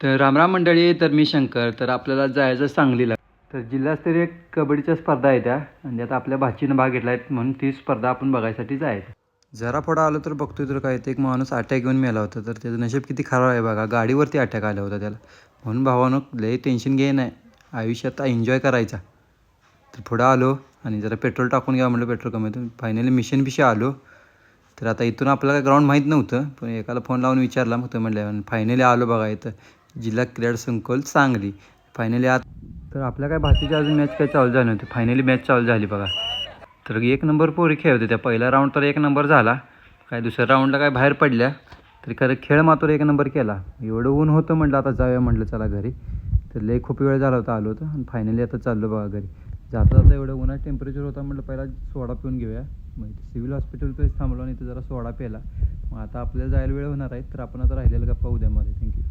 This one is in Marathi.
तर रामराम मंडळी. तर मी शंकर. तर आपल्याला जायचं सांगलीला. तर जिल्हास्तरीय कबड्डीच्या स्पर्धा आहे त्या, आणि त्यात आपल्या भाचीनं भाग घेतला आहे, म्हणून ती स्पर्धा आपण बघायसाठी जायचं. जरा पुढं आलो तर बघतोय तर काय, ते एक माणूस अटॅक घेऊन मेला होता. तर त्याचं नशीब किती खराब आहे बघा, गाडीवरती अटॅक आला होता त्याला. म्हणून भावानं लई टेन्शन घे नाही, आयुष्यात एन्जॉय करायचा. तर पुढं आलो आणि जरा पेट्रोल टाकून घ्या म्हटलं, पेट्रोल कमी होतं. फायनली मिशनपिशी आलो. तर आता इथून आपल्याला काय ग्राउंड माहीत नव्हतं, पण एकाला फोन लावून विचारला, मग तो म्हणलं. आणि फायनली आलो बघा इथं, जिल्हा क्रीडा संकुल सांगली. फायनली तर आपल्या काय भाषेची अजून मॅच काय चालू झाली नव्हती, फायनली मॅच चालू झाली बघा. तर एक नंबर पोरी खेळ होते त्या. पहिला राऊंड तर एक नंबर झाला, काय दुसऱ्या राऊंडला काय बाहेर पडल्या. तरी खरं खेळ मात्र एक नंबर केला. एवढं ऊन होतं म्हटलं आता जाऊया म्हटलं चला घरी. तर लई खूप वेळ झाला होता आलो होतं, आणि फायनली आता चाललो बघा घरी. जाता जाता एवढं उन्हात टेम्परेचर होता म्हटलं पहिला सोडा पिऊन घेऊया. मग सिव्हिल हॉस्पिटलपर्यंत थांबलो आणि इथं जरा सोडा प्यायला. मग आता आपल्याला जायला वेळ होणार आहे, तर आपण आता राहिलेलं गप्पा उद्या मारे. थँक्यू.